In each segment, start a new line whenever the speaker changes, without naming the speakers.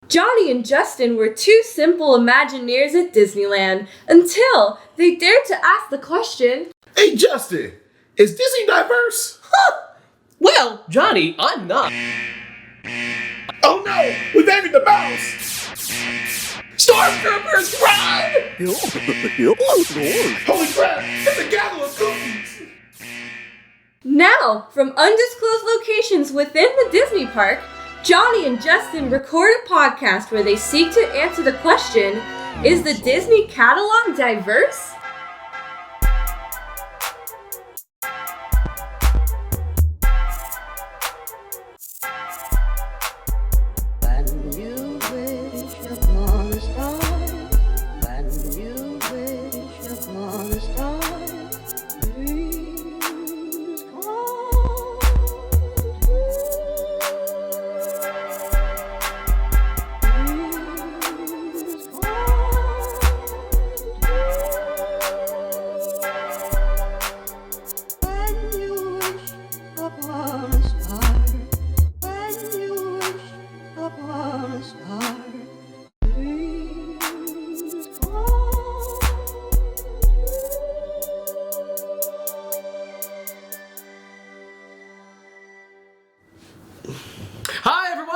Johnny and Justin were two simple Imagineers at Disneyland until they dared to ask the question,
Hey Justin, is Disney diverse?
Well, Johnny, I'm not.
Oh no, we buried the mouse!
Stormtroopers, run!
Holy crap, it's a gallon of cookies!
Now, from undisclosed locations within the Disney park, Johnny and Justin record a podcast where they seek to answer the question, is the Disney catalog diverse?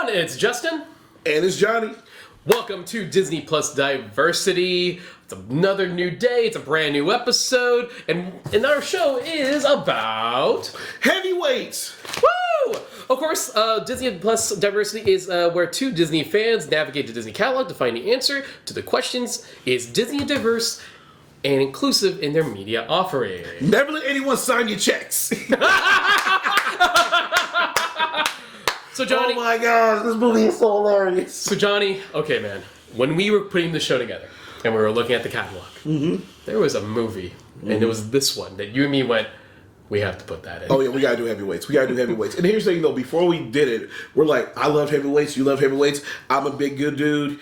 It's Justin.
And it's Johnny.
Welcome to Disney+Diversity. It's another new day. It's a brand new episode. And our show is about...
heavyweights!
Woo! Of course, Disney+Diversity is where two Disney fans navigate the Disney catalog to find the answer to the questions, is Disney diverse and inclusive in their media offering?
Never let anyone sign your checks.
So Johnny,
oh my gosh, this movie is so hilarious.
So Johnny, okay man, when we were putting the show together and we were looking at the catalog, there was a movie, and it was this one that you and me went, we have to put that in.
Oh yeah, we gotta do heavyweights. And here's the thing though, before we did it, we're like, I love heavyweights, you love heavyweights, I'm a big good dude.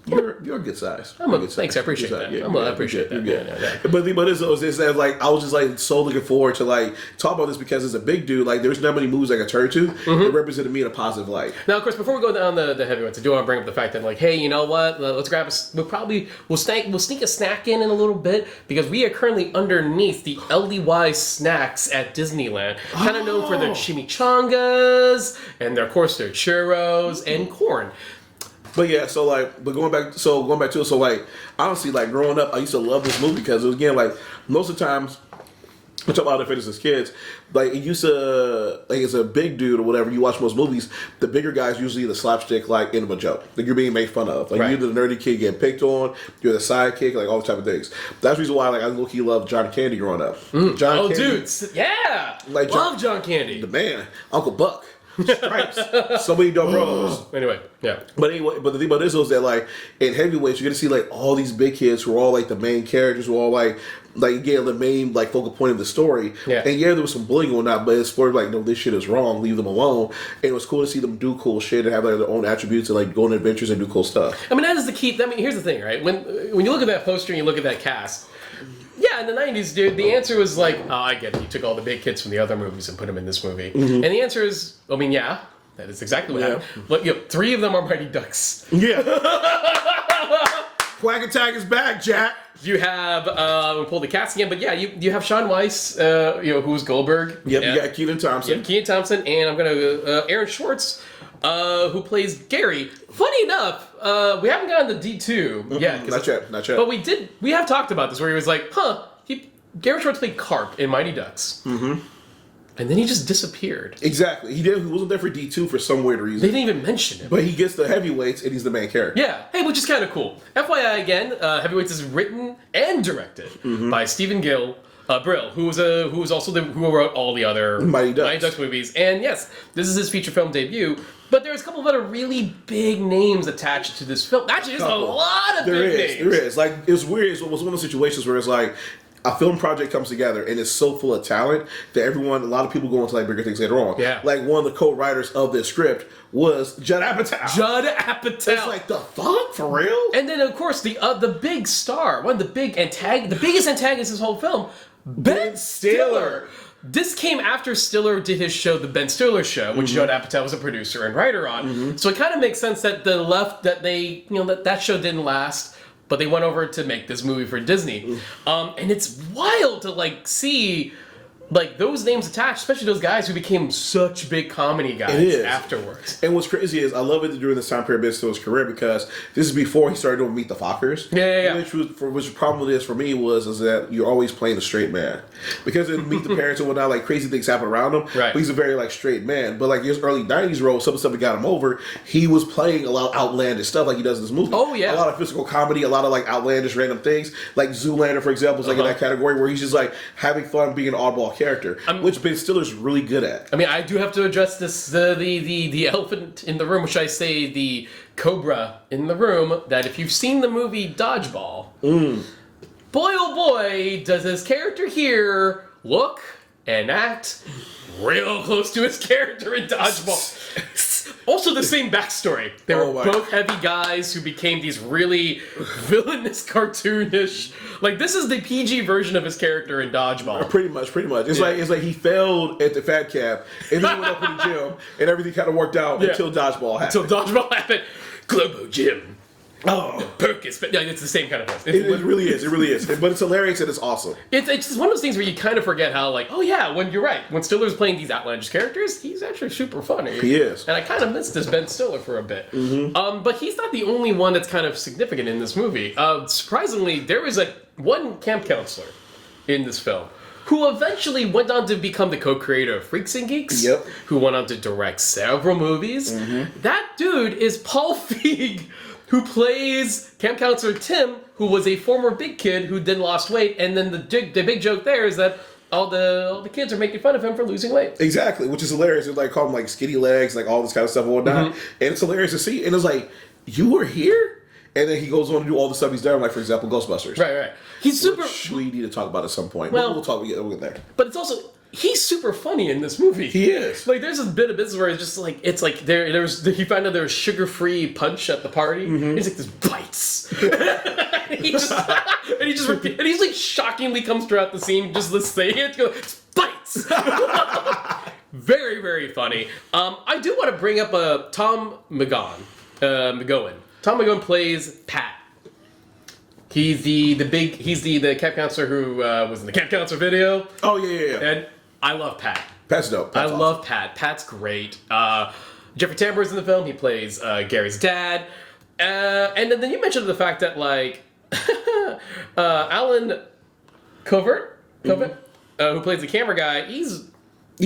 You're a good size.
Thanks, I appreciate that. I appreciate that. Yeah.
But it's like I was just like so looking forward to like talk about this because as a big dude, like there's not many movies I can turn to that represented me in a positive light.
Now, of course, before we go down the heavyweights, I do want to bring up the fact that like, hey, you know what? Let's grab we'll sneak a snack in a little bit because we are currently underneath the LDY snacks at Disneyland, kind of known for their chimichangas and of course their churros and corn.
But yeah, going back to it, so like, honestly, like, growing up, I used to love this movie because it was, again, like, most of the times, we talk about it as kids, like, it used to, like, as a big dude or whatever, you watch most movies, the bigger guys usually the slapstick, like, end of a joke. Like, you're being made fun of. Like, you're the nerdy kid getting picked on, you're the sidekick, like, all the type of things. That's the reason why, like, I low-key loved John Candy growing up. John Candy.
Dude, yeah!
Like,
love John Candy.
The man, Uncle Buck. Stripes. So many dumb bros.
Anyway, yeah.
But the thing about this was that like in heavyweights, you're gonna see like all these big kids who are all like the main characters, who are all like again the main like focal point of the story.
Yeah.
And yeah, there was some bullying going on, but it's for like, no, this shit is wrong. Leave them alone. And it was cool to see them do cool shit and have like their own attributes and like go on adventures and do cool stuff.
I mean, that is the key. I mean, here's the thing, right? When you look at that poster and you look at that cast. Yeah, in the 90s, dude, the answer was like, oh, I get it. You took all the big kids from the other movies and put them in this movie. And the answer is, I mean, yeah, that is exactly what happened. But, 3 of them are Mighty Ducks.
Yeah. Quack Attack is back, Jack.
You have, we pulled the cast again, but yeah, you have Sean Weiss, who's Goldberg.
Yep, you got Kenan Thompson.
Yep, Kenan Thompson, and I'm going to, Aaron Schwartz, who plays Gary. Funny enough, we haven't gotten the D2 yet.
Not yet.
But we have talked about this where he was like, Gary Schwartz played Carp in Mighty Ducks. And then he just disappeared.
Exactly. He wasn't there for D2 for some weird reason.
They didn't even mention him.
But he gets the heavyweights and he's the main character.
Yeah. Hey, which is kind of cool. FYI again, Heavyweights is written and directed by Stephen Brill, who was also who wrote all the other
Mighty Ducks
movies. And yes, this is his feature film debut. But there's a couple of other really big names attached to this film. Actually, there's a lot of big names.
There is. Like, it's weird. It was one of those situations where it's like, a film project comes together and it's so full of talent that a lot of people go into like bigger things later on.
Yeah.
Like one of the co-writers of this script was Judd Apatow. It's like, the fuck? For real?
And then of course the big star, one of the biggest antagonists of this whole film, Ben Stiller. this came after Stiller did his show, The Ben Stiller Show, which Judd Apatow was a producer and writer on. So it kind of makes sense that that show didn't last, but they went over to make this movie for Disney. And it's wild to like see like those names attached, especially those guys who became such big comedy guys afterwards.
And what's crazy is I love it during this time period of his career because this is before he started doing Meet the Fockers. Which the problem with this for me is that you're always playing the straight man because in Meet the Parents and whatnot, like crazy things happen around him.
Right.
But he's a very like straight man. But like his early '90s role, some of the stuff that got him over, he was playing a lot of outlandish stuff like he does in this movie.
Oh yeah,
a lot of physical comedy, a lot of like outlandish random things. Like Zoolander, for example, is like in that category where he's just like having fun being an oddball character, which Ben Stiller's really good at.
I mean, I do have to address this the elephant in the room, which I say the cobra in the room, that if you've seen the movie Dodgeball, boy oh boy, does his character here look and act real close to his character in Dodgeball. Also the same backstory. They were both heavy guys who became these really villainous, cartoonish. Like this is the PG version of his character in Dodgeball.
Pretty much. It's like he failed at the fat cap and then he went up in the gym and everything kind of worked out until Dodgeball happened. Globo Gym.
Oh, Perkins. But yeah, it's the same kind of thing.
It really is. But it's hilarious and it's awesome.
It's just one of those things where you kind of forget how, like, oh yeah, when you're right. When Stiller's playing these outlandish characters, he's actually super funny.
He is.
And I kind of missed this Ben Stiller for a bit. But he's not the only one that's kind of significant in this movie. Surprisingly, there was one camp counselor in this film who eventually went on to become the co-creator of Freaks and Geeks.
Yep.
Who went on to direct several movies. That dude is Paul Feig, who plays Camp Counselor Tim, who was a former big kid who then lost weight, and then the big joke there is that all the kids are making fun of him for losing weight.
Exactly, which is hilarious. It's like call him like skinny legs, like all this kind of stuff and whatnot. And it's hilarious to see. And it's like, you were here? And then he goes on to do all the stuff he's done, like for example, Ghostbusters.
Right. He's super.
Which we need to talk about at some point.
Well,
we'll get there.
But it's also. He's super funny in this movie.
He is.
Like, there's this bit of business where he found out there was sugar-free punch at the party. He's like, this bites. and he's like shockingly comes throughout the scene, just saying it, goes, bites. Very, very funny. I do want to bring up Tom McGowan. Tom McGowan plays Pat. He's the camp counselor who was in the camp counselor video.
Oh yeah.
And I love Pat.
Pat's dope.
I love Pat. Pat's great. Jeffrey Tambor's in the film. He plays Gary's dad. And then you mentioned the fact that like Alan Covert, who plays the camera guy, he's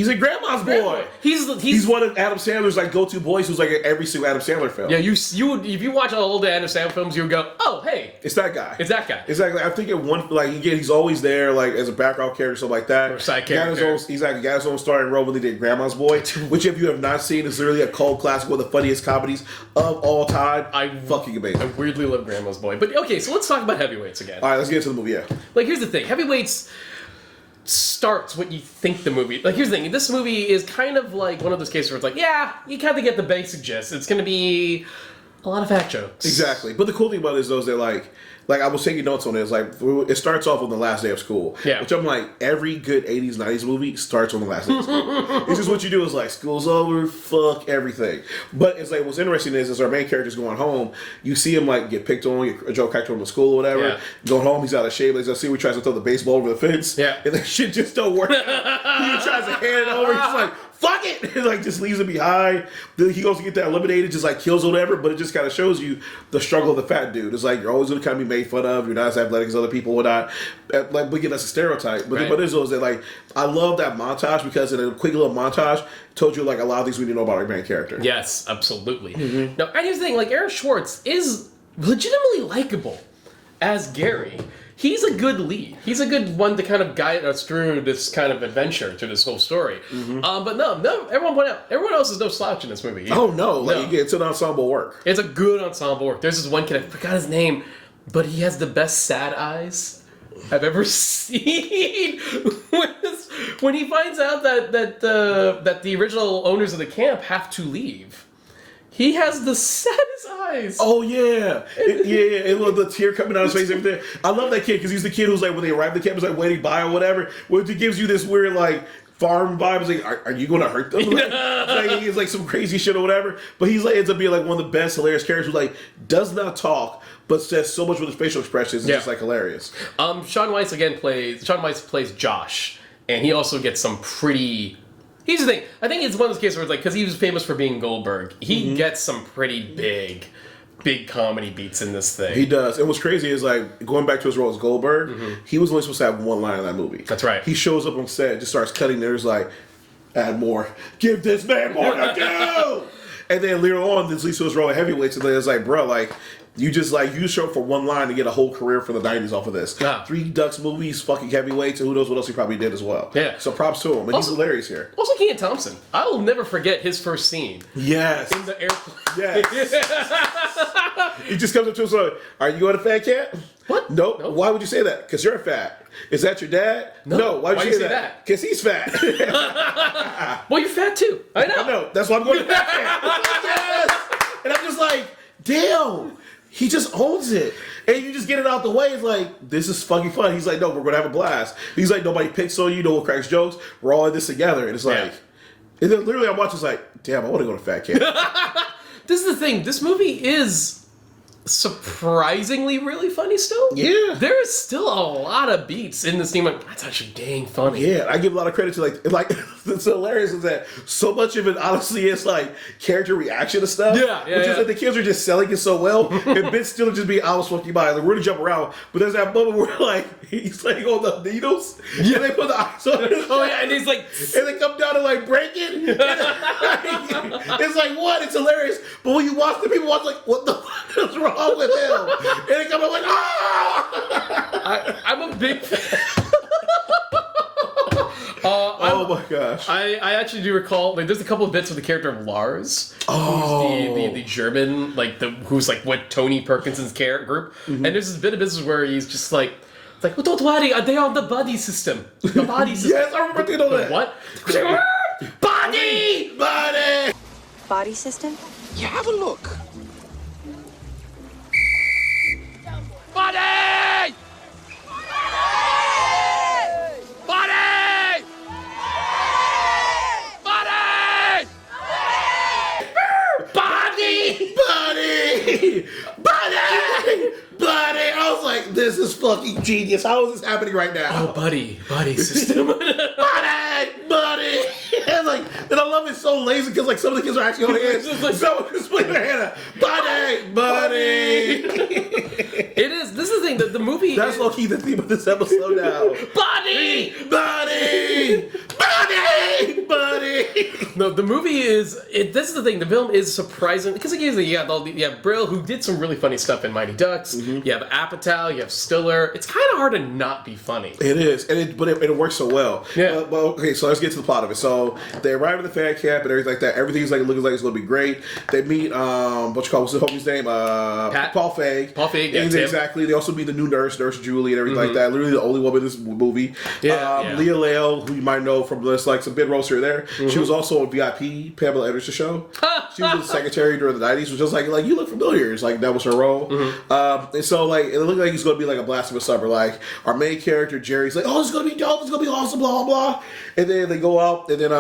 a grandma's boy.
He's one of Adam Sandler's like go-to boys who's like in every single Adam Sandler film.
Yeah, you would if you watch all the Adam Sandler films, you would go, oh hey,
it's that guy.
Exactly.
I think in one like again he's always there like as a background character something like that.
Or side character.
He's got his own starring role when they did Grandma's Boy, which if you have not seen is literally a cult classic, one of the funniest comedies of all time. Fucking amazing.
I weirdly love Grandma's Boy. But okay, so let's talk about Heavyweights again.
All right, let's get into the movie. Yeah.
Like here's the thing, Heavyweights starts what you think the movie. Like here's the thing, this movie is kind of like one of those cases where it's like, yeah, you kind of get the basic gist. It's going to be a lot of fact jokes.
Exactly. But the cool thing about it is those that like I was taking notes on it. It's like it starts off on the last day of school.
Yeah.
Which I'm like, every good 80s, 90s movie starts on the last day of school. It's just what you do is like, school's over, fuck everything. But it's like, what's interesting is our main character's going home, you see him like get picked on, get a joke cracked on him in school or whatever.
Yeah.
Going home, he's out of shape. Like, I see where he tries to throw the baseball over the fence.
Yeah.
And that shit just don't work out. He tries to hand it over. He's like, fuck it! And like just leaves it behind. Then he goes to get that eliminated, just like kills or whatever, but it just kind of shows you the struggle of the fat dude. It's like you're always going to kind of be made fun of, you're not as athletic as other people, whatnot. Like, again, that's a stereotype. But
right.
But there's those that like, I love that montage because in a quick little montage, told you like a lot of things we didn't know about our main character.
Yes, absolutely. Now, and here's the thing, like Aaron Schwartz is legitimately likable as Gary. He's a good lead. He's a good one to kind of guide us through this kind of adventure, through this whole story. But no, everyone else is no slouch in this movie.
Oh no, like it's an ensemble work.
It's a good ensemble work. There's this one kid, I forgot his name, but he has the best sad eyes I've ever seen. When he finds out that the original owners of the camp have to leave. He has the saddest eyes.
Oh, yeah. And the tear coming out of his face, everything. I love that kid because he's the kid who's like, when they arrive at the camp, is like waiting by or whatever. Well, it gives you this weird, like, farm vibes. Like, are you going to hurt them? Like, he's like some crazy shit or whatever. But he's like ends up being like one of the best hilarious characters who like does not talk but says so much with his facial expressions. It's just like hilarious.
Shaun Weiss plays Josh, and he also gets some pretty. Here's the thing. I think it's one of those cases where it's like because he was famous for being Goldberg, he gets some pretty big comedy beats in this thing.
He does. And what's crazy is like going back to his role as Goldberg, he was only supposed to have one line in that movie.
That's right.
He shows up on set, just starts cutting. There's like, add more. Give this man more to do. And then later on, this leads to his role at Heavyweights, and then it's like, bro, like. You show up for one line to get a whole career for the 90s off of this. Yeah. 3 Ducks movies, fucking Heavyweights, and who knows what else he probably did as well.
Yeah.
So props to him. And
also,
he's hilarious here.
Also, Kenan Thompson. I will never forget his first scene.
Yes.
In the airplane.
Yes. He just comes up to us like, are you going to fat cat?
What?
Nope. No. Why would you say that? Because you're fat. Is that your dad? No. Why would you say that? Because he's fat.
Well, you're fat too. I know.
I know. That's why I'm going to fat cat. Yes. And I'm just like, damn. He just owns it. And you just get it out the way. It's like, this is fucking fun. He's like, no, we're going to have a blast. He's like, nobody picks on you. No one cracks jokes. We're all in this together. And it's like, and then literally I'm watching, it's like, damn, I want to go to Fat Cat.
This is the thing. This movie is surprisingly really funny still.
Yeah.
There is still a lot of beats in this theme. Like, that's actually dang funny.
Yeah, I give a lot of credit to like it's hilarious is that so much of it honestly is like character reaction to stuff.
Yeah.
Which is that the kids are just selling it so well. And Ben Stiller just being I was fucking by. Like we're gonna jump around. But there's that moment where like he's like on the needles. Yeah. And they put the ice on it.
Oh yeah, and he's like
and they come down and like break it. And, it's like what? It's hilarious. But when you watch the people watch like what the fuck is wrong with him? And they come up like
I'm a big fan.
Oh my gosh!
I actually do recall like there's a couple of bits with the character of Lars, who's the German who's like what Tony Perkinson's group, and there's this bit of business where he's just like. It's like, well, don't worry, they are the body system. The body system.
Yes, I remember thinking that.
What? Body!
Body!
Body system?
Yeah, have a look.
Body! Body! Body! Body!
Buddy! Buddy! Buddy! I was like, this is fucking genius. How is this happening right now?
Oh, buddy system.
Buddy! Buddy! And like, and I love it so lazy because like some of the kids are actually on their hands.
It's like,
someone is putting their hand up. Buddy!
It is. This is the thing. The movie.
That's low key the theme of this episode now.
Buddy!
Buddy! Buddy! Buddy!
No, the movie is. This is the thing. The film is surprising because again, you have Brill who did some really funny stuff in Mighty Ducks. Mm-hmm. You have Apatow. You have Stiller. It's kind of hard to not be funny.
It is, and it works so well.
Yeah.
Well, okay, so let's get to the plot of it. So they arrive at the fan camp and everything like that. Everything's like looking like it's going to be great. They meet what's the homie's name? Paul Feig.
Paul Feig. Yeah,
exactly. They also meet the new Nurse Julie, and everything like that. Literally the only woman in this movie. Leah Lale, who you might know from this, like some bit roaster there. Mm-hmm. She was also on VIP, Pamela Anderson's show. She was the secretary during the 90s. Was just like you look familiar. It's like that was her role. Mm-hmm. And so like it looked like he's going to be like a blast of a summer. Like our main character Jerry's like, oh, it's going to be dope. It's going to be awesome. Blah blah blah. And then they go out, and then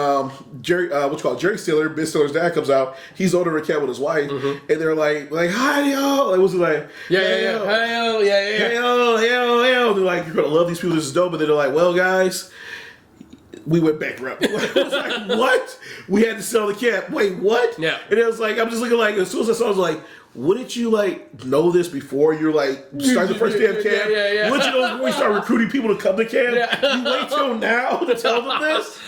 Jerry Stiller, Ben Stiller's dad comes out. He's on the recap with his wife, and they're like, hi yo. Like what's it like?
Hey yo.
They're like, you're gonna love these people. This is dope. But then they're like, well, guys, we went bankrupt. I was like, what? We had to sell the camp. Wait, what?
Yeah.
And it was like, I'm just looking like, as soon as I saw it, I was like, wouldn't you like know this before you're like start the first day of camp?
Yeah.
Wouldn't you know before you start recruiting people to come to camp? Yeah. You wait till now to tell them this?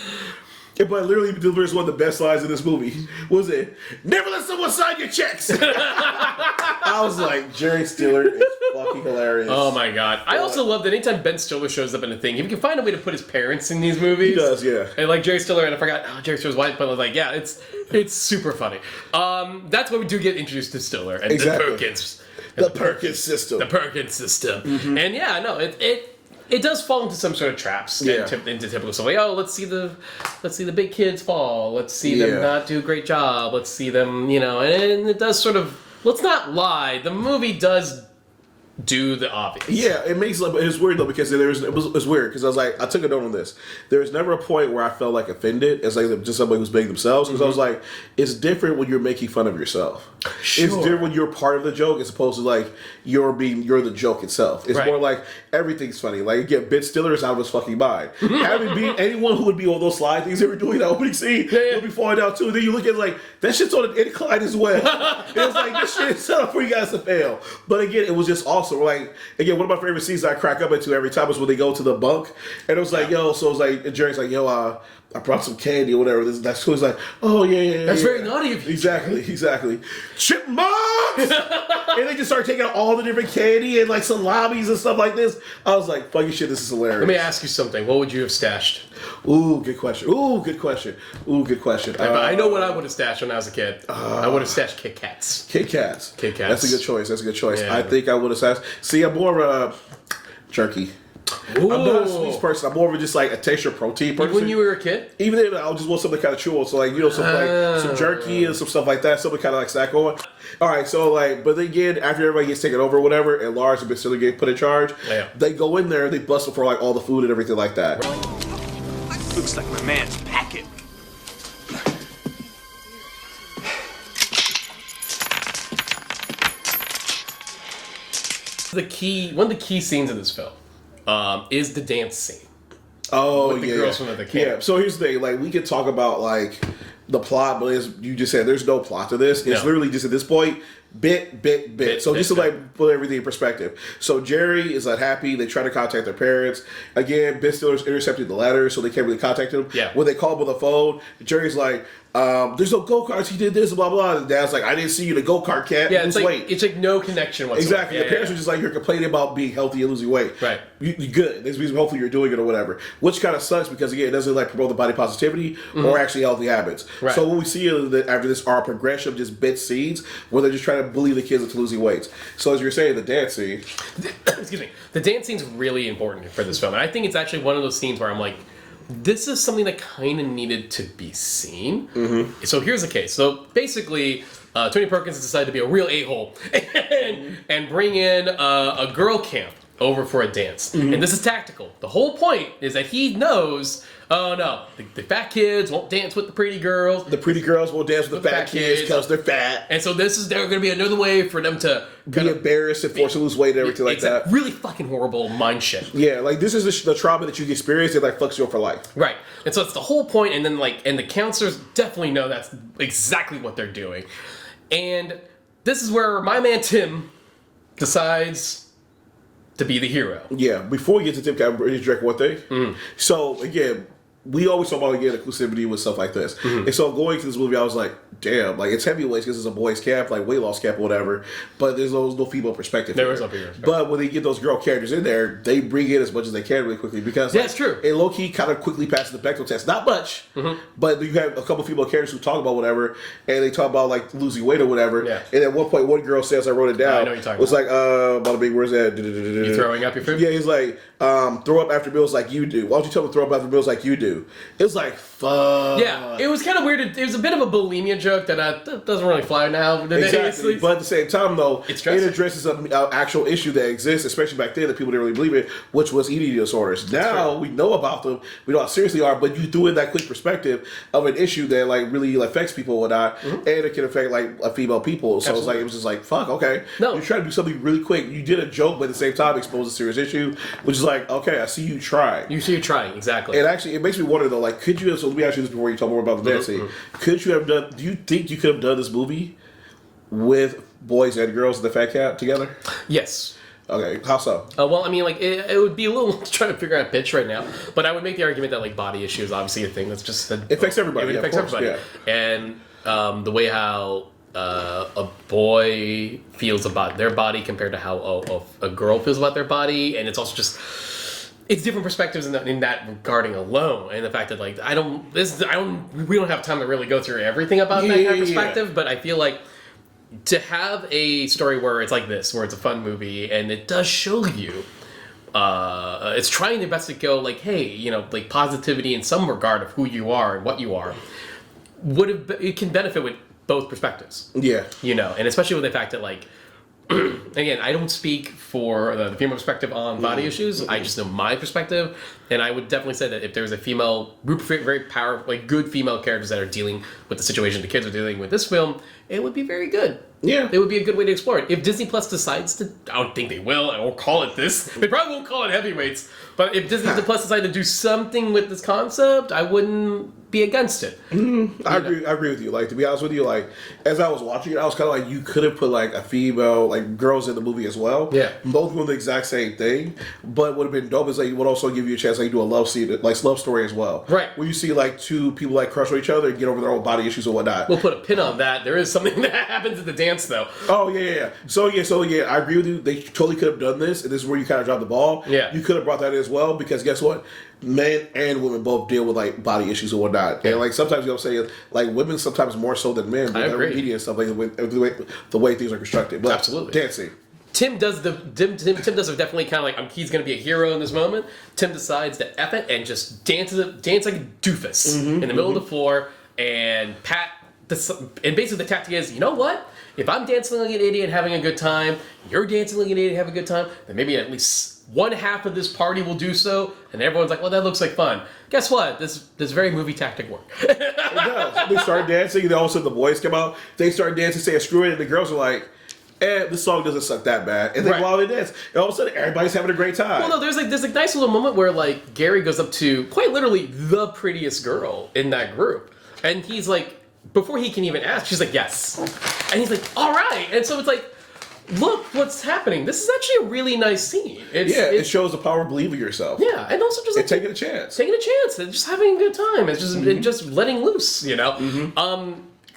But literally delivers one of the best lines in this movie. What was it? Never let someone sign your checks. I was like, Jerry Stiller is fucking hilarious.
Oh my god! I also love that anytime Ben Stiller shows up in a thing, if he can find a way to put his parents in these movies,
he does, yeah.
And like Jerry Stiller, and I forgot Jerry Stiller's wife, but I was like, yeah, it's super funny. That's when we do get introduced to Stiller and the Perkins.
The Perkins system.
The Perkins system. Mm-hmm. And yeah, no, it does fall into some sort of traps. Into typical stuff. Like, oh, let's see the big kids fall. Let's see them not do a great job. Let's see them, and it does sort of. Let's not lie. The movie does do the obvious.
Yeah, it makes it's weird though because it's weird because I was like I took a note on this. There was never a point where I felt like offended as like just somebody who's being themselves because I was like, it's different when you're making fun of yourself. Sure. It's different when you're part of the joke as opposed to like you're the joke itself. It's more like everything's funny. Like again, Ben Stiller is out of his fucking mind. Having been anyone who would be on those slide things they were doing that opening scene, would be falling down too. And then you look at it like that shit's on an incline as well. It's like this shit is set up for you guys to fail. But again, it was just awesome. Like again, one of my favorite scenes I crack up into every time is when they go to the bunk and it was like, yo, so it was like Jerry's like, yo, I brought some candy or whatever. That's cool. He's like, oh yeah.
That's very naughty of you.
Exactly. Chipmunks! And they just start taking out all the different candy and like salamis and stuff like this. I was like, fucking shit, this is hilarious.
Let me ask you something. What would you have stashed?
Ooh, good question.
I know what I would have stashed when I was a kid. I would have stashed Kit Kats.
Kit Kats. That's a good choice. Yeah. I think I would have stashed. See, I'm more of a jerky. Ooh. I'm not a sweets person. I'm more of a just like a texture protein person.
Even when you were a kid?
Even then, I just want something kind of chew. So like, you know, some jerky and some stuff like that. Something kind of like snack on. All right, so like, but then again, after everybody gets taken over or whatever, and Lars and Basile get put in charge, they go in there, they bust them for like all the food and everything like that.
Looks like my man's packing.
One of the key scenes of this film is the dance scene.
Oh,
with the girls from the camp.
Yeah, so here's the thing. Like, we could talk about, like, the plot, but as you just said, there's no plot to this. It's literally just at this point, bit. So just to, like, put everything in perspective. So Jerry is unhappy. They try to contact their parents. Again, Ben Stiller's intercepted the letter, so they can't really contact him.
Yeah.
When they call him on the phone, Jerry's like, there's no go-karts, he did this, blah, blah. And Dad's like, I didn't see you in a go-kart, cat.
Yeah, it's like no connection whatsoever.
Exactly. The parents are just like, you're complaining about being healthy and losing weight.
Right.
You're good. This means hopefully you're doing it or whatever. Which kind of sucks because, again, it doesn't like promote the body positivity or actually healthy habits. Right. So what we see after this are a progression of just bit scenes where they're just trying to bully the kids into losing weight. So as you're saying, the dance scene.
Excuse me. The dance scene's really important for this film. And I think it's actually one of those scenes where I'm like, this is something that kind of needed to be seen. Mm-hmm. So here's the case. So basically, Tony Perkins decided to be a real a-hole and bring in a girl camp over for a dance. Mm-hmm. And this is tactical. The whole point is that he knows, oh no, the fat kids won't dance with the pretty girls.
The pretty girls won't dance with the fat kids because they're fat.
And so there's going to be another way for them to
be embarrassed and forced to lose weight and everything like that.
Really fucking horrible mind shit.
Yeah, like this is the trauma that you experience that like fucks you up for life.
Right. And so it's the whole point, and then and the counselors definitely know that's exactly what they're doing. And this is where my man Tim decides to be the hero. Yeah,
before we get to Tim, can I interject one thing? Mm. So, again, we always talk about, again, inclusivity with stuff like this. Mm-hmm. And so going to this movie, I was like, damn, like, it's heavyweights because it's a boys' camp, like, weight loss camp or whatever, but there's no female perspective.
There is no female perspective.
But when they get those girl characters in there, they bring in as much as they can really quickly because,
that's true.
It low-key kind of quickly passes the Bechdel test. Not much, but you have a couple female characters who talk about whatever, and they talk about, like, losing weight or whatever. Yeah. And at one point, one girl says, I wrote it down.
I know what you're talking
about. It's like, bada bing, where's that?
You throwing up your food?
Yeah, he's like, throw up after meals like you do. Why don't you tell me to throw up after meals like you do? It's like, fuck.
Yeah, it was kind of weird. It was a bit of a bulimia joke that doesn't really fly now.
Exactly. But at the same time, though, it addresses an actual issue that exists, especially back then that people didn't really believe in, which was eating disorders. Now we know about them. We know how serious they are, but you threw in that quick perspective of an issue that like really affects people and whatnot, and it can affect like female people. So it's like it was just like, fuck, okay. No. You're trying to do something really quick. You did a joke, but at the same time expose a serious issue, which is like, okay, I see you trying.
You see you trying, exactly.
And actually, it makes me wonder though, like, could you have, so let me ask you this before you talk more about the dancing. Could you have done, do you think you could have done this movie with boys and girls in the fat cat together?
Yes.
Okay, how so?
Well, I mean, like, it would be a little trying to figure out a pitch right now, but I would make the argument that, like, body issue is obviously a thing that's just...
It affects everybody.
It affects everybody. Yeah. And the way how a boy feels about their body compared to how a girl feels about their body, and it's also just... It's different perspectives in that regarding alone, and the fact that like we don't have time to really go through everything about that kind of perspective, but I feel like to have a story where it's like this, where it's a fun movie, and it does show you, it's trying their best to go like, hey, you know, like positivity in some regard of who you are and what you are, it can benefit with both perspectives.
Yeah,
you know, and especially with the fact that like again, I don't speak for the female perspective on body issues. I just know my perspective, and I would definitely say that if there's a female group of very powerful, like good female characters that are dealing with the situation the kids are dealing with this film, it would be very good.
Yeah.
It would be a good way to explore it. If Disney Plus decides to, I don't think they will, I won't call it this. They probably won't call it Heavyweights, but if Disney Plus decide to do something with this concept, I wouldn't be against it.
I agree with you. Like, to be honest with you, like, as I was watching it, I was kind of like, you could have put like a female, like girls in the movie as well.
Yeah.
Both doing the exact same thing, but would have been dope is like, it would also give you a chance like do a love scene, like love story as well.
Right.
Where you see like two people like crush on each other and get over their own body issues and whatnot.
We'll put a pin on that. There is something that happens at the dance, though.
Oh yeah. So I agree with you. They totally could have done this, and this is where you kind of dropped the ball.
Yeah.
You could have brought that in as well, because guess what? Men and women both deal with like body issues and whatnot, and like sometimes I'm saying like women sometimes more so than men.
I agree.
Media and stuff like the way things are constructed. But
Absolutely.
dancing.
Tim does definitely kind of like he's going to be a hero in this moment. Tim decides to F it and just dance like a doofus in the middle of the floor, and and basically the tactic is, you know what? If I'm dancing like an idiot having a good time, you're dancing like an idiot having a good time, then maybe at least one half of this party will do so, and everyone's like, well, that looks like fun. Guess what? This very movie tactic work.
It does. They start dancing, and then all of a sudden the boys come out, they start dancing, say screw it, and the girls are like, this song doesn't suck that bad. And then while they dance, and all of a sudden everybody's having a great time.
Well, no, there's a nice little moment where like Gary goes up to quite literally the prettiest girl in that group, and he's like, before he can even ask, she's like, yes. And he's like, all right. And so it's like, look what's happening. This is actually a really nice scene.
It shows the power of believing yourself.
Yeah, and also just like,
taking a chance.
and just having a good time. It's just just letting loose, you know.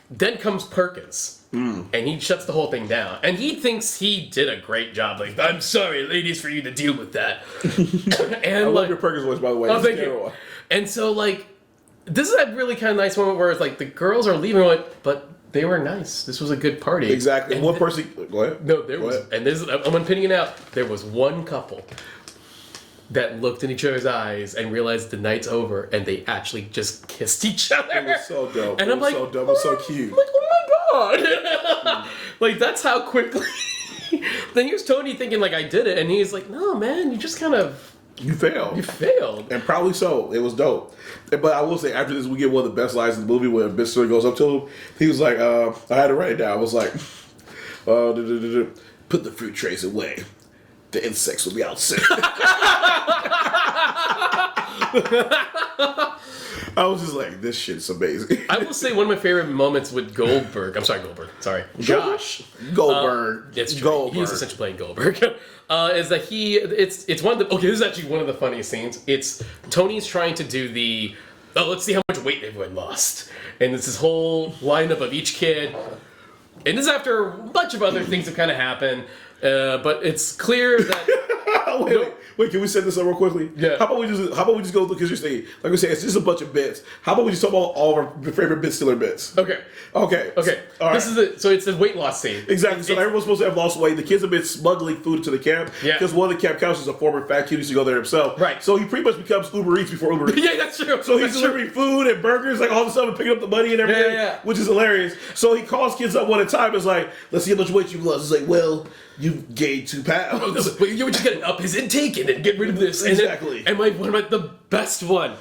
Then comes Perkins, and he shuts the whole thing down, and he thinks he did a great job. Like, I'm sorry, ladies, for you to deal with that. And
I love your Perkins voice, by the way.
Oh, thank you. And so like, this is a really kind of nice moment where it's like the girls are leaving, but they were nice. This was a good party.
Exactly.
And
One person. Go ahead.
No, there was, and this is, I'm pinning it out. There was one couple that looked in each other's eyes and realized the night's over, and they actually just kissed each other.
It was so dope.
And
it
I'm
was
like,
so dope. It was so cute.
I'm like, oh my god! Like, that's how quickly. Then here's Tony thinking like I did it, and he's like, no, man, you just kind of.
You failed.
You failed.
And probably so. It was dope. But I will say, after this, we get one of the best lines in the movie when Mr. goes up to him. He was like, I had to write it down. I was like, put the fruit trays away. The insects will be out soon. I was just like, this shit's amazing.
I will say one of my favorite moments with Goldberg. I'm sorry, Goldberg. Sorry. Josh.
Goldberg.
It's true.
Goldberg.
He's essentially playing Goldberg. Is that it's one of the... Okay, this is actually one of the funniest scenes. It's Tony's trying to do the... Oh, let's see how much weight everyone lost. And it's this whole lineup of each kid. And this is after a bunch of other things have kind of happened. But it's clear that...
Wait, can we set this up real quickly?
Yeah.
How about we just go because you're saying, like we say, it's just a bunch of bits. How about we just talk about all of our favorite bit stealer bits?
Okay.
All right.
This is so it's the weight loss scene.
Exactly. So everyone's supposed to have lost weight. The kids have been smuggling food to the camp.
Yeah.
Because one of the camp counselors is a former fat kid who used to go there himself.
Right.
So he pretty much becomes Uber Eats before Uber Eats.
Yeah, that's true.
So he's delivering food and burgers, like all the stuff, and picking up the money and everything,
Yeah.
which is hilarious. So he calls kids up one at a time. It's like, let's see how much weight you've lost. It's like, well, you've gained 2 pounds.
But you were just gonna up his intake and then get rid of this. And
Exactly.
Then, and the best one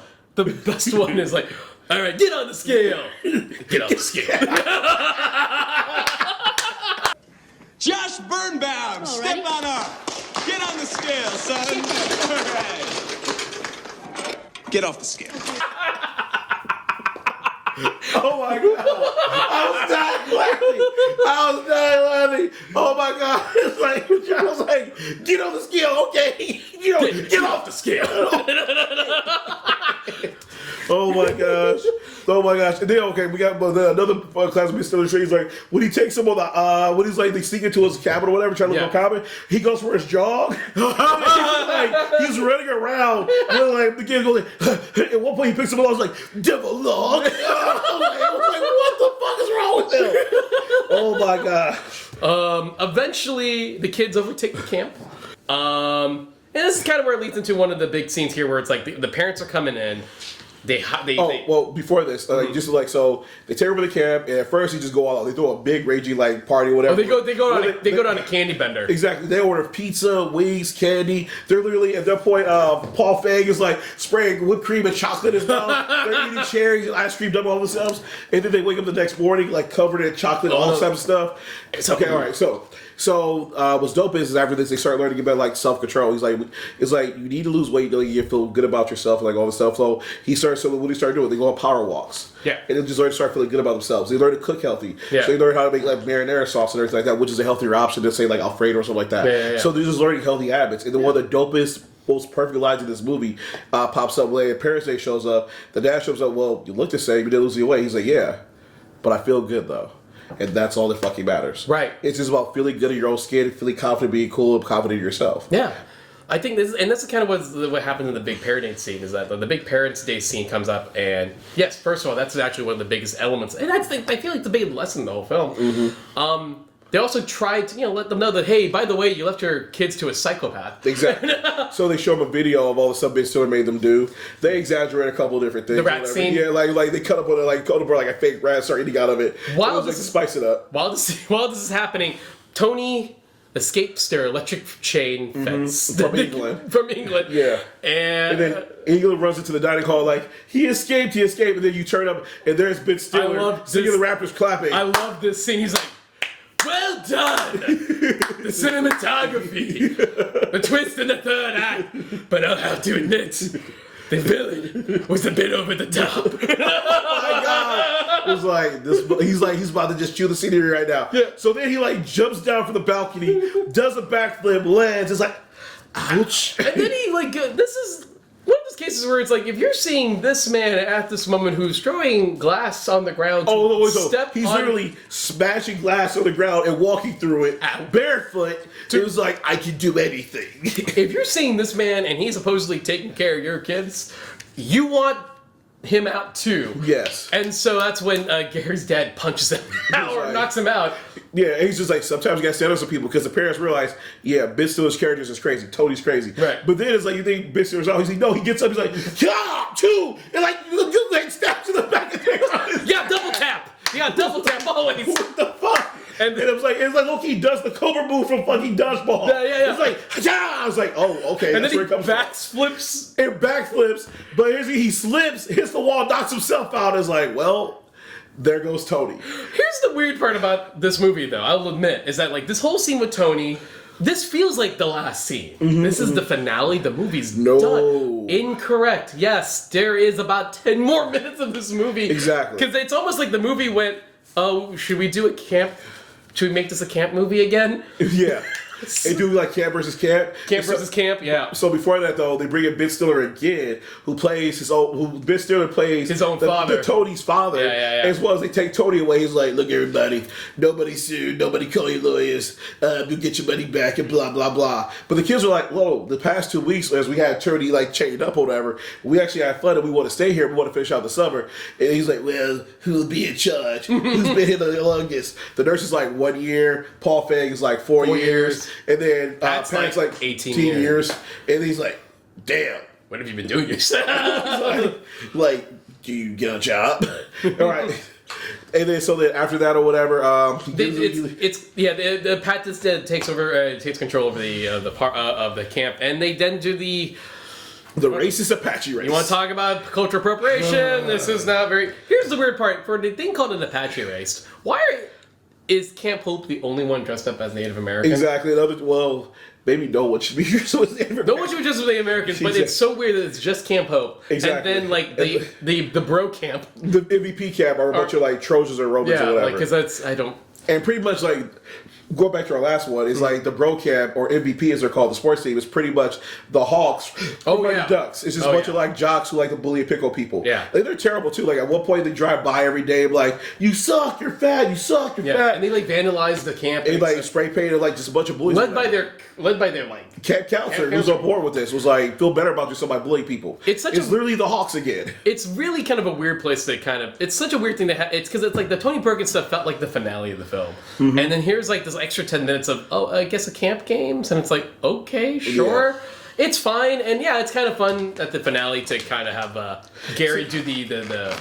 is like, all right, get on the scale. Get on the scale.
Josh Birnbaum, step on up. Get on the scale, son. All right. Get off the scale.
Oh my god! I was dying laughing. Oh my god! It's like I was like, get on the scale, okay? Get off the scale. Oh my gosh! And then we got another class of Mr. Trees. Like when he takes him on the when he's like they sneak into his cabin or whatever, trying to look for cabin. He goes for his jog. He's running around. And like the kid goes like, at one point he picks him up. I was like, devil log. I was like, what the fuck is wrong with him? Oh my gosh.
Eventually, the kids overtake the camp. And this is kind of where it leads into one of the big scenes here where it's like the parents are coming in.
Well, before this, just like so, they take over the camp, and at first they just go all out. They throw a big raging like party, or whatever.
They go down a candy bender.
Exactly. They order pizza, wings, candy. They're literally at that point. Paul Feig is like spraying whipped cream and chocolate in his mouth. They're eating cherries, ice cream, done all themselves, and then they wake up the next morning like covered in chocolate, all this type of stuff. Okay, all right. So what's dope is after this they start learning about like self control. He's like, it's like you need to lose weight, you feel good about yourself, like all this stuff. So what he started doing, they go on power walks.
Yeah.
And they just learn to start feeling good about themselves. They learn to cook healthy. Yeah. So they learn how to make like marinara sauce and everything like that, which is a healthier option than say like Alfredo or something like that.
Yeah.
So they're just learning healthy habits. And then one of the dopest, most perfect lines in this movie pops up when Parents' Day shows up. The dad shows up, well, you look the same, you didn't lose your weight. He's like, yeah, but I feel good though. And that's all that fucking matters.
Right.
It's just about feeling good in your own skin, feeling confident, being cool, and confident in yourself.
Yeah. I think that's kind of what happens in the big Parents' Day scene, is that the big Parents' Day scene comes up, and yes, first of all, that's actually one of the biggest elements, and I feel like the big lesson in the whole film. Mm-hmm. They also try to let them know that, hey, by the way, you left your kids to a psychopath.
Exactly. So they show them a video of all the stuff Ben Stiller made them do. They exaggerate a couple of different things.
The rat scene.
Yeah, like they cut up on like a fake rat, start eating out of it.
While
to spice it up.
While this is happening, Tony escapes their electric chain fence
from England.
From England.
Yeah.
And
then England runs into the dining hall like, he escaped, and then you turn up and there's Ben Stiller singing the Raptors clapping.
I love this scene. He's like, well done! The cinematography, the twist in the third act, but I'll have to admit, the villain was a bit over the top.
Oh my god! It was like this. He's about to just chew the scenery right now.
Yeah.
So then he like jumps down from the balcony, does a backflip, lands. It's like, ouch.
And then he this is one of those cases where it's like, if you're seeing this man at this moment who's throwing glass on the ground,
he's literally smashing glass on the ground and walking through it barefoot. It was like, I can do anything.
If you're seeing this man and he's supposedly taking care of your kids, you want him out too.
Yes.
And so that's when Gary's dad punches him out or knocks him out.
Yeah, and he's just like, sometimes you gotta stand up to people because the parents realize, yeah, Ben Stiller's characters is crazy. Tony's crazy.
Right.
But then it's like, you think Ben Stiller's out. He's like, no, he gets up, he's like, yeah, two. And like, you like stabs to the back of the
Yeah, double tap. Yeah, double tap always.
What the fuck? And it was like, okay, he does the cobra move from fucking dodgeball.
Yeah.
It's like, yeah. I was like, oh, okay.
And
that's
then
where it comes
backflips.
And backflips, but he slips, hits the wall, knocks himself out. It's like, well, there goes Tony.
Here's the weird part about this movie, though, I'll admit, is that like this whole scene with Tony, this feels like the last scene. This is the finale. The movie's done. Incorrect. Yes, there is about 10 more minutes of this movie.
Exactly.
Because it's almost like the movie went, oh, should we do a camp? Should we make this a camp movie again?
Yeah. They do like camp versus camp.
Versus camp, yeah.
So before that, though, they bring in Ben Stiller again, Ben Stiller plays
his own father.
Tony's father.
Yeah.
As well as they take Tony away, he's like, look, everybody, nobody sued, nobody call your lawyers, you get your money back, and blah, blah, blah. But the kids were like, whoa, the past 2 weeks, as we had Tony like chained up or whatever, we actually had fun and we want to stay here, we want to finish out the summer. And he's like, well, who'll be in charge? Who's been here the longest? The nurse is like 1 year, Paul Feig is like 4 years. And then Pat's like 18 years. And he's like, damn.
What have you been doing yourself?
like, do you get a job? All right. And then after that or whatever,
the Pat just takes over, takes control over the part of the camp, and they then do the
racist Apache race.
You want to talk about cultural appropriation? This is not very. Here's the weird part: for the thing called an Apache race, is Camp Hope the only one dressed up as Native American?
Exactly. Maybe no one should be dressed as Native American.
No one should be dressed as Native Americans, but it's so weird that it's just Camp Hope.
Exactly.
And then like the bro camp,
the MVP camp are a bunch of like Trojans or Romans or whatever.
Because that's
And pretty much like going back to our last one is like the bro camp or MVP as they're called, the sports team is pretty much the Hawks. The Ducks. It's just a bunch of like jocks who like to bully and pickle people.
Yeah,
like, they're terrible too. Like at one point they drive by every day like, you suck, you're fat, you suck, you're fat.
And they like vandalize the camp.
And like spray painted like just a bunch of bullies.
Led by their like
camp counselor who's on board with this was like, feel better about yourself by bullying people. It's literally the Hawks again.
It's really kind of a weird place to it's such a weird thing to have. It's because it's like the Tony Perkins stuff felt like the finale of the film. And then here's like this extra 10 minutes of, I guess a camp games, and it's like, okay, sure. It's fine, and yeah, it's kind of fun at the finale to kind of have Gary do the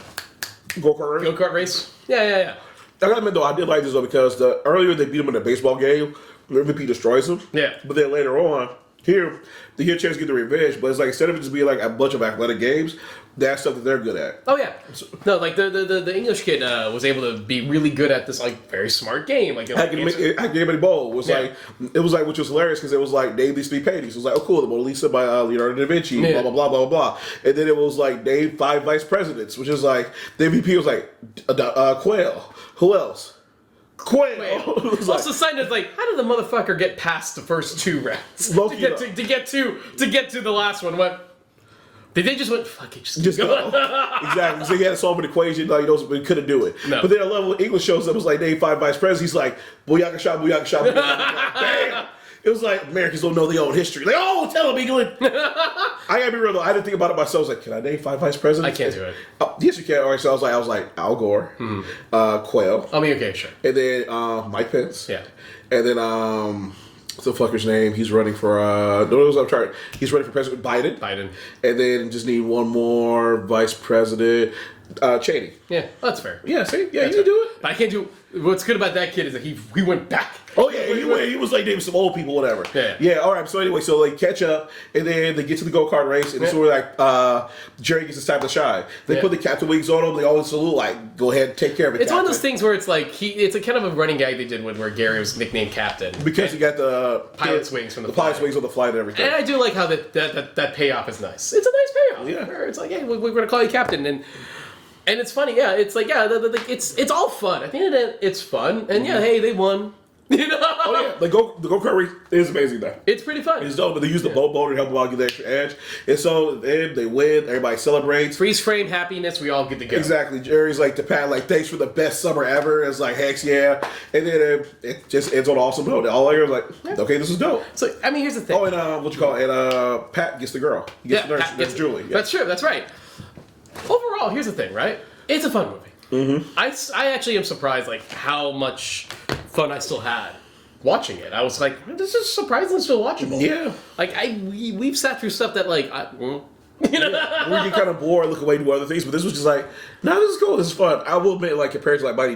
Go-kart race?
Yeah.
I gotta admit though, I did like this though because earlier they beat him in a baseball game, the MVP destroys him.
Yeah.
But then later on, here they get a chance to get the revenge, but it's like instead of it just being like a bunch of athletic games, that's stuff that they're good at.
Oh yeah. No, like the English kid was able to be really good at this like very smart game. Like
I can give bowl was like it was like which was hilarious because it was like name these 3 paintings. It was like, oh cool, the Mona Lisa by Leonardo da Vinci, blah blah blah blah blah. And then it was like name 5 vice presidents, which is like the MVP was like Quayle. Who else? Quayle.
Also, sign is like, how did the motherfucker get past the first 2 rounds to get to the last one? What? Did they just went, fuck it, just go.
Exactly. So he had to solve an equation, but he couldn't do it.
No.
But then I love when English shows up, it was like, name 5 vice presidents. He's like, booyaka shot, booyaka shot, booyaka shot. Damn. It was like, Americans don't know their own history. Like, oh, tell them, England. I gotta be real though, I didn't think about it myself. I was like, can I name 5 vice presidents?
I can't do it.
Yes, you can. All right, so I was like Al Gore, Quayle.
I mean, okay, sure.
And then Mike Pence.
Yeah.
And then what's the fucker's name? He's running for he's running for president. Biden. And then just need one more vice president. Cheney.
Yeah, that's fair.
Yeah, see? Yeah,
That's
you can do it.
But I can't do. What's good about that kid is that he went back.
Oh yeah, he was like naming some old people, whatever. Yeah. All right. So anyway, so they catch up, and then they get to the go-kart race, and it's sort of like Jerry gets his time to shine. They put the captain wings on him. They always salute, like, go ahead, take care of it.
It's one of those things where it's like it's a kind of a running gag they did where Gary was nicknamed Captain
because he got the
pilot's wings from the
pilot's wings on the flight and everything.
And I do like how that payoff is nice. It's a nice payoff.
Yeah.
Where it's like, hey, we're going to call you Captain, and it's funny, yeah. It's like, yeah, it's all fun. At the end of the day, it's fun, and yeah, hey, they won. You know?
Oh yeah, the go-kart race is amazing though.
It's pretty fun.
It's dope, but they use the boat motor to help them out get the extra edge. And so then they win, everybody celebrates.
Freeze frame happiness, we all get to go.
Exactly. Jerry's like to Pat, like, thanks for the best summer ever. It's like, heck yeah. And then it just ends on an awesome note. All I hear is like, okay, this is dope.
So I mean, here's the thing.
Oh, and Pat gets the girl. He gets the nurse, Julie. Yeah.
That's true, that's right. Overall, here's the thing, right? It's a fun movie. Mm-hmm. I actually am surprised like how much fun I still had watching it. I was like, this is surprisingly still watchable.
Yeah.
Like we've sat through stuff that like you know,
we get kind of bored, look away to other things, but this was just like, no, this is cool, this is fun. I will admit, like compared to like Mighty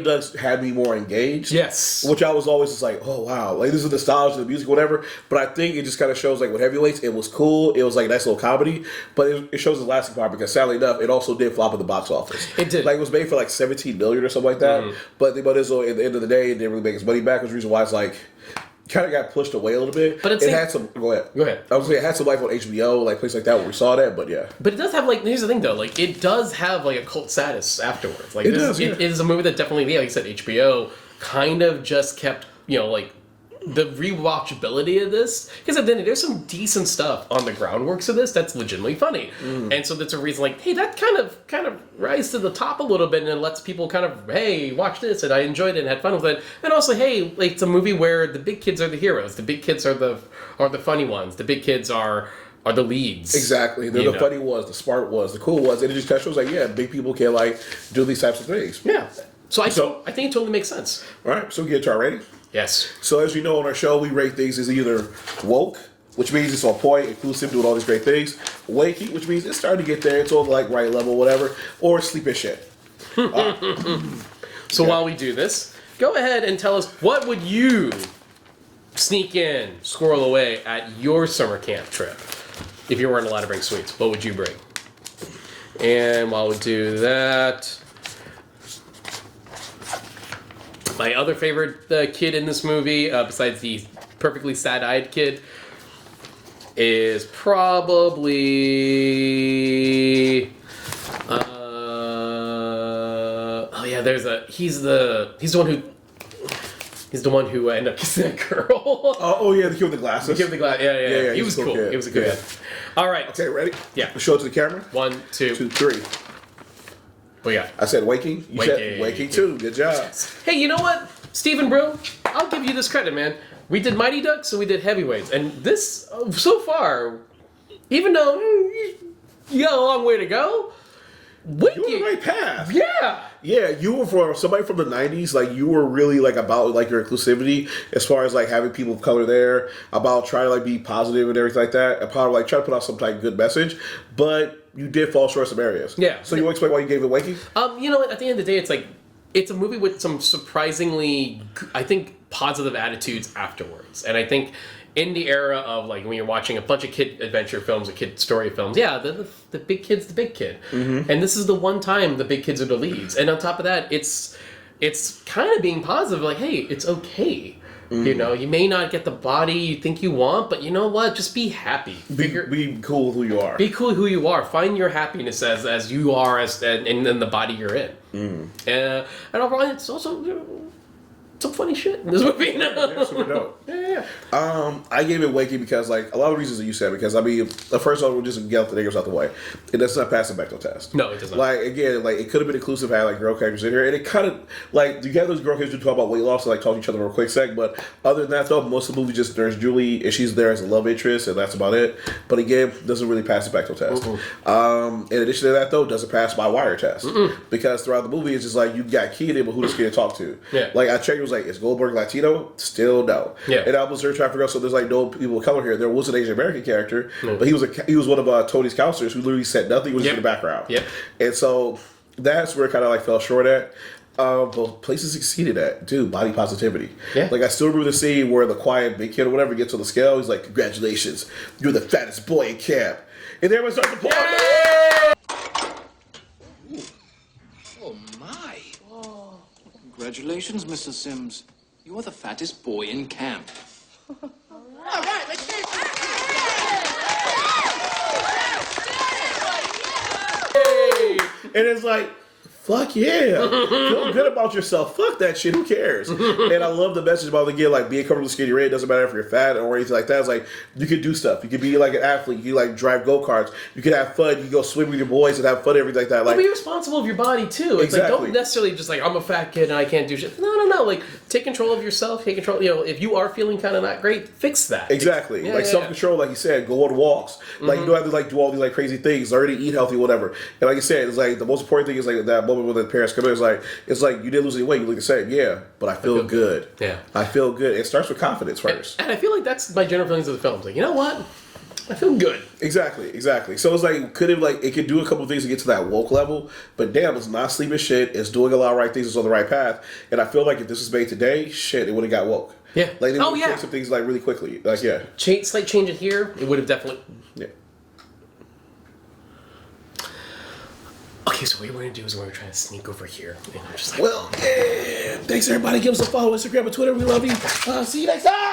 Ducks had me more engaged.
Yes.
Which I was always just like, oh wow, like this is the nostalgia, the music, whatever. But I think it just kind of shows like with Heavyweights, it was cool. It was like a nice little comedy, but it shows the lasting part because sadly enough, it also did flop at the box office.
It did.
Like it was made for like 17 million or something like that. Mm-hmm. But at the end of the day, it didn't really make its money back. Which is the reason why it's like kind of got pushed away a little bit. But it had some. Go ahead. I was saying it had some life on HBO, like places like that where we saw that. But yeah.
But it does have like. Here's the thing though, like it does have like a cult status afterwards. Like
it does.
It is a movie that definitely, like I said, HBO kind of just kept like the rewatchability of this, because at the end there's some decent stuff on the groundworks of this that's legitimately funny, and so that's a reason like, hey, that kind of rises to the top a little bit and it lets people kind of, hey, watch this, and I enjoyed it and had fun with it, and also, hey, like it's a movie where the big kids are the heroes, the big kids are the funny ones, the big kids are the leads.
Exactly. They're the funny ones, the smart ones, the cool ones, and it just kind of shows like, yeah, big people can like do these types of things.
Yeah. So I think it totally makes sense.
All right, so we get to our rating.
Yes.
So as you know on our show, we rate things as either woke, which means it's on point, inclusive, doing all these great things, wakey, which means it's starting to get there, it's on the like right level, whatever, or sleep as shit.
So while we do this, go ahead and tell us, what would you sneak in, squirrel away at your summer camp trip? If you weren't allowed to bring sweets, what would you bring? And while we do that, my other favorite kid in this movie, besides the perfectly sad-eyed kid, is probably he's the one who ended up kissing that girl.
Oh yeah, the kid with the glasses.
The kid with the glasses. Yeah. He was cool. He was a good kid. All right.
Okay, ready?
Yeah.
Show it to the camera.
1, 2,
3.
What you got?
I said waking. You said waking too. Good job.
Hey, you know what, Stephen Brew? I'll give you this credit, man. We did Mighty Ducks and we did Heavyweights, and this so far, even though you got a long way to go,
you're on the right path.
Yeah.
Yeah, you were for somebody from the '90s. Like you were really like about like your inclusivity as far as like having people of color there, about trying to like be positive and everything like that, and probably like try to put out some type of good message. But you did fall short some areas.
Yeah.
So you want to explain why you gave it Wakey?
You know, at the end of the day, it's like it's a movie with some surprisingly, I think, positive attitudes afterwards, and I think. In the era of like when you're watching a bunch of kid adventure films or kid story films, the big kid's the big kid, and this is the one time the big kids are the leads. And on top of that, it's kind of being positive, like, hey, it's okay. You know, you may not get the body you think you want, but you know what? Just be happy.
Be cool with who you are.
Be cool with who you are. Find your happiness as you are, and the body you're in. And overall, it's also. Some funny shit in this movie.
Yeah, super dope.
Yeah.
I gave it Wakey because, like, a lot of reasons that you said. Because I mean, the first one, we'll just get the niggas out the way. It does not pass the Bechdel test.
No, it does not.
Like again, like it could have been inclusive, had like girl characters in here, and it kind of like you have those girl characters who talk about weight loss and like talk to each other real quick sec. But other than that, though, most of the movie just there's Julie and she's there as a love interest, and that's about it. But again, doesn't really pass the Bechdel test. In addition to that, though, doesn't pass my wire test because throughout the movie, it's just like you got Kenan, but who does Kenan talk to?
Yeah.
Like I checked, it was like, is Goldberg Latino? Still no.
Yeah.
And I was trying to figure out, so there's like no people of color here. There was an Asian American character, but he was one of Tony's counselors who literally said nothing, was just in the background.
Yep.
And so that's where it kind of like fell short at. But places succeeded at, dude, body positivity.
Yeah.
Like I still remember the scene where the quiet big kid or whatever gets on the scale. He's like, "Congratulations, you're the fattest boy in camp," and everyone starts to applaud.
Oh my! Congratulations, Mr. Sims. You are the fattest boy in camp.
All right, let's get
And it's like, fuck yeah. Feel good about yourself. Fuck that shit. Who cares? And I love the message about, again, like being comfortable with skinny red. It doesn't matter if you're fat or anything like that. It's like, you can do stuff. You can be like an athlete. You can like drive go-karts. You can have fun. You can go swim with your boys and have fun, everything like that. Like,
be responsible of your body too. It's like, don't necessarily just like, I'm a fat kid and I can't do shit. No. Like, take control of yourself. Take control. You know, if you are feeling kind of not great, fix that.
Exactly. Self-control, like you said, go on walks. Like, you don't have to like do all these like crazy things. Learn to eat healthy, whatever. And like you said, it's like the most important thing is like that moment when the parents come in. It's like you didn't lose any weight. You look the same. Yeah, but I feel good.
Yeah,
I feel good. It starts with confidence first.
And I feel like that's my general feelings of the film. It's like, you know what? I feel good.
Exactly. So it's like it could do a couple of things to get to that woke level, but damn, it's not sleeping shit. It's doing a lot of right things. It's on the right path. And I feel like if this was made today, shit, it would have got woke.
Yeah.
Like they would have changed some things like really quickly. Like
slight change it here, it would have definitely.
Yeah.
Okay, so what we're going to do is we're going to try to sneak over here. And I'm just like,
well, yeah. Thanks everybody. Give us a follow. Instagram and Twitter. We love you. See you next time.